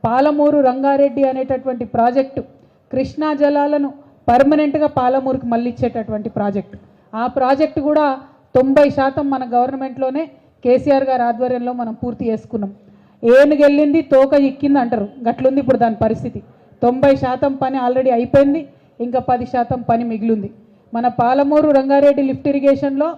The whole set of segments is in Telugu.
పాలమూరు రంగారెడ్డి అనేటటువంటి ప్రాజెక్టు కృష్ణా జలాలను పర్మనెంట్గా పాలమూరుకి మళ్ళిచ్చేటటువంటి ప్రాజెక్టు. ఆ ప్రాజెక్టు కూడా 90% మన గవర్నమెంట్లోనే కేసీఆర్ గారి ఆధ్వర్యంలో మనం పూర్తి చేసుకున్నాం. ఏనుగెళ్ళింది తోక ఎక్కింది అంటారు, గట్లుంది ఇప్పుడు దాని పరిస్థితి. 90% పని ఆల్రెడీ అయిపోయింది, ఇంకా 10% పని మిగిలింది. మన పాలమూరు రంగారెడ్డి లిఫ్ట్ ఇరిగేషన్లో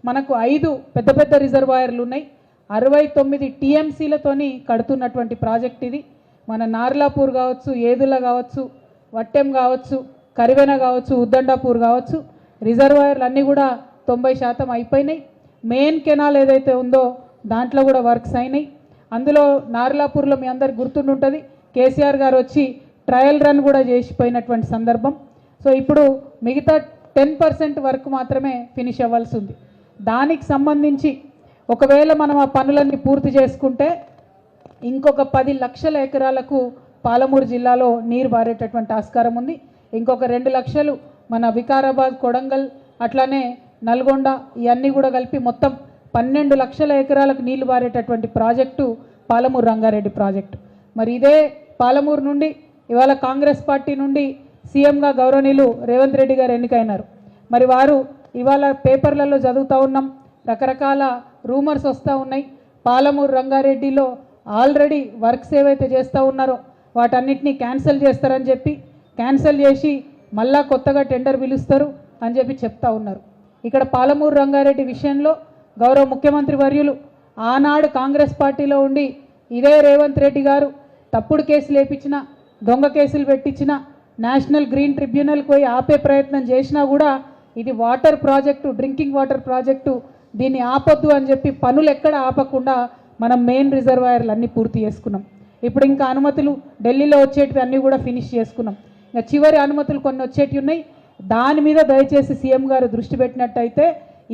మనకు 5 పెద్ద పెద్ద రిజర్వాయర్లు ఉన్నాయి. 69 టీఎంసీలతోని కడుతున్నటువంటి ప్రాజెక్ట్ ఇది. మన నార్లాపూర్ కావచ్చు, ఏదుల కావచ్చు, వట్టెం కావచ్చు, కరివెన కావచ్చు, ఉద్దండాపూర్ కావచ్చు, రిజర్వాయర్లు అన్నీ కూడా 90% అయిపోయినాయి. మెయిన్ కెనాల్ ఏదైతే ఉందో దాంట్లో కూడా వర్క్స్ అయినాయి. అందులో నార్లాపూర్లో మీ అందరికి గుర్తుంటుంది, కేసీఆర్ గారు వచ్చి ట్రయల్ రన్ కూడా చేసిపోయినటువంటి సందర్భం. సో ఇప్పుడు మిగతా 10% వర్క్ మాత్రమే ఫినిష్ అవ్వాల్సి ఉంది. దానికి సంబంధించి ఒకవేళ మనం ఆ పనులన్నీ పూర్తి చేసుకుంటే ఇంకొక 10 లక్షల ఎకరాలకు పాలమూరు జిల్లాలో నీరు బారేటటువంటి ఆస్కారం ఉంది. ఇంకొక 2 లక్షలు మన వికారాబాద్, కొడంగల్, అట్లానే నల్గొండ ఇవన్నీ కూడా కలిపి మొత్తం 12 లక్షల ఎకరాలకు నీళ్లు బారేటటువంటి ప్రాజెక్టు పాలమూరు రంగారెడ్డి ప్రాజెక్టు. మరి ఇదే పాలమూరు నుండి ఇవాళ కాంగ్రెస్ పార్టీ నుండి సీఎంగా గౌరవనీయులు రేవంత్ రెడ్డి గారు ఎన్నికైనారు. మరి వారు ఇవాళ పేపర్లలో చదువుతూ ఉన్నాం, రకరకాల రూమర్స్ వస్తూ ఉన్నాయి. పాలమూరు రంగారెడ్డిలో ఆల్రెడీ వర్క్స్ ఏవైతే చేస్తూ ఉన్నారో వాటన్నిటినీ క్యాన్సిల్ చేస్తారని చెప్పి, క్యాన్సిల్ చేసి మళ్ళా కొత్తగా టెండర్ పిలుస్తారు అని చెప్పి చెప్తా ఉన్నారు. ఇక్కడ పాలమూరు రంగారెడ్డి విషయంలో గౌరవ ముఖ్యమంత్రి వర్యులు ఆనాడు కాంగ్రెస్ పార్టీలో ఉండి ఇదే రేవంత్ రెడ్డి గారు తప్పుడు కేసులు వేయించిన, దొంగ కేసులు పెట్టించిన, నేషనల్ గ్రీన్ ట్రిబ్యునల్కి పోయి ఆపే ప్రయత్నం చేసినా కూడా ఇది water project, drinking water project, దీన్ని ఆపొద్దు అని చెప్పి పనులు ఎక్కడ ఆపకుండా మనం మెయిన్ రిజర్వాయర్లు అన్నీ పూర్తి చేసుకున్నాం. ఇప్పుడు ఇంకా అనుమతులు ఢిల్లీలో వచ్చేటివి అన్నీ కూడా ఫినిష్ చేసుకున్నాం. ఇంకా చివరి అనుమతులు కొన్ని వచ్చేటివి ఉన్నాయి. దాని మీద దయచేసి సీఎం గారు దృష్టి పెట్టినట్టయితే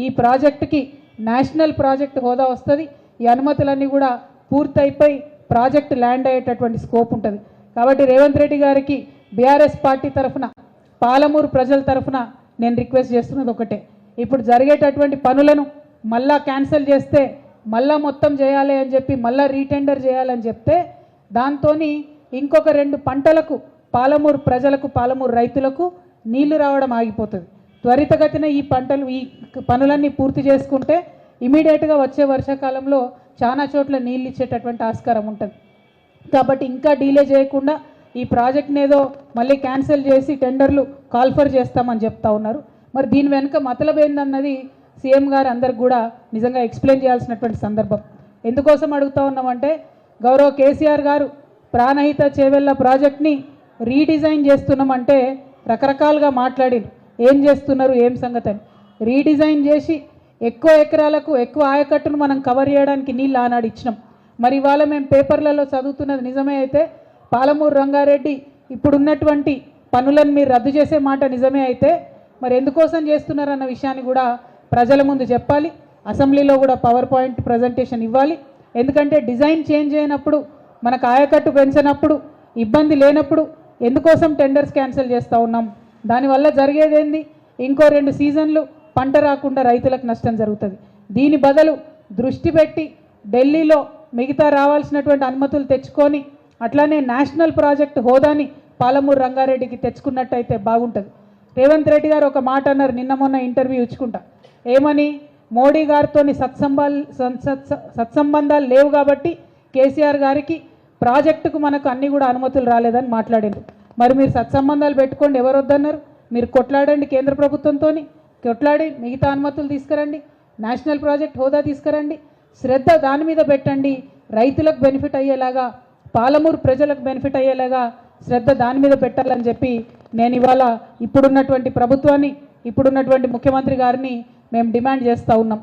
ఈ ప్రాజెక్టుకి నేషనల్ ప్రాజెక్ట్ హోదా వస్తుంది. ఈ అనుమతులన్నీ కూడా పూర్తయిపోయి ప్రాజెక్ట్ ల్యాండ్ అయ్యేటటువంటి స్కోప్ ఉంటుంది. కాబట్టి రేవంత్ రెడ్డి గారికి బీఆర్ఎస్ పార్టీ తరఫున, పాలమూరు ప్రజల తరఫున నేను రిక్వెస్ట్ చేస్తున్నది ఒకటే, ఇప్పుడు జరిగేటటువంటి పనులను మళ్ళా క్యాన్సిల్ చేస్తే మళ్ళా మొత్తం చేయాలి అని చెప్పి మళ్ళా రీటెండర్ చేయాలని చెప్తే దాంతో ఇంకొక 2 పంటలకు పాలమూరు ప్రజలకు, పాలమూరు రైతులకు నీళ్లు రావడం ఆగిపోతుంది. త్వరితగతిన ఈ పనులన్నీ పూర్తి చేసుకుంటే ఇమీడియట్గా వచ్చే వర్షాకాలంలో చాలా చోట్ల నీళ్ళు ఇచ్చేటటువంటి ఆస్కారం ఉంటుంది. కాబట్టి ఇంకా డీలే చేయకుండా ఈ ప్రాజెక్ట్ని ఏదో మళ్ళీ క్యాన్సిల్ చేసి టెండర్లు కాల్ఫర్ చేస్తామని చెప్తా ఉన్నారు. మరి దీని వెనుక మతలబ్ ఏందన్నది సీఎం గారు అందరికి కూడా నిజంగా ఎక్స్ప్లెయిన్ చేయాల్సినటువంటి సందర్భం. ఎందుకోసం అడుగుతూ ఉన్నామంటే గౌరవ కేసీఆర్ గారు ప్రాణహిత చేవెళ్ళ ప్రాజెక్ట్ని రీడిజైన్ చేస్తున్నామంటే రకరకాలుగా మాట్లాడిరు, ఏం చేస్తున్నారు, ఏం సంగతి అని. రీడిజైన్ చేసి ఎక్కువ ఎకరాలకు ఎక్కువ ఆయకట్టును మనం కవర్ చేయడానికి నీళ్ళు ఆనాడు ఇచ్చినాం. మరి ఇవాళ మేము పేపర్లలో చదువుతున్నది నిజమే అయితే పాలమూరు రంగారెడ్డి ఇప్పుడున్నటువంటి పనులను మీరు రద్దు చేసే మాట నిజమే అయితే మరి ఎందుకోసం చేస్తున్నారన్న విషయాన్ని కూడా ప్రజల ముందు చెప్పాలి. అసెంబ్లీలో కూడా పవర్ పాయింట్ ప్రజెంటేషన్ ఇవ్వాలి. ఎందుకంటే డిజైన్ చేంజ్ అయినప్పుడు, మనకు ఆయకట్టు పెంచినప్పుడు, ఇబ్బంది లేనప్పుడు ఎందుకోసం టెండర్స్ క్యాన్సిల్ చేస్తూ ఉన్నాం? దానివల్ల జరిగేదేంది? ఇంకో 2 సీజన్లు పంట రాకుండా రైతులకు నష్టం జరుగుతుంది. దీని బదులు దృష్టి పెట్టి ఢిల్లీలో మిగతా రావాల్సినటువంటి అనుమతులు తెచ్చుకొని అట్లానే నేషనల్ ప్రాజెక్ట్ హోదాని పాలమూరు రంగారెడ్డికి తెచ్చుకున్నట్టయితే బాగుంటుంది. రేవంత్ రెడ్డి గారు ఒక మాట అన్నారు నిన్న మొన్న ఇంటర్వ్యూ ఇచ్చుకుంటా, ఏమని, మోడీ గారితో సత్సంబంధాలు లేవు కాబట్టి కేసీఆర్ గారికి ప్రాజెక్టుకు మనకు అన్నీ కూడా అనుమతులు రాలేదని మాట్లాడారు. మరి మీరు సత్సంబంధాలు పెట్టుకోండి, ఎవరు వద్దన్నారు? మీరు కొట్లాడండి, కేంద్ర ప్రభుత్వంతో కొట్లాడి మిగతా అనుమతులు తీసుకురండి, నేషనల్ ప్రాజెక్ట్ హోదా తీసుకురండి, శ్రద్ధ దాని మీద పెట్టండి. రైతులకు బెనిఫిట్ అయ్యేలాగా, పాలమూరు ప్రజలకు బెనిఫిట్ అయ్యేలాగా శ్రద్ధ దాని మీద పెట్టాలని చెప్పి నేను ఇవాళ ఇప్పుడున్నటువంటి ప్రభుత్వాన్ని, ఇప్పుడున్నటువంటి ముఖ్యమంత్రి గారిని మేము డిమాండ్ చేస్తూ ఉన్నాం.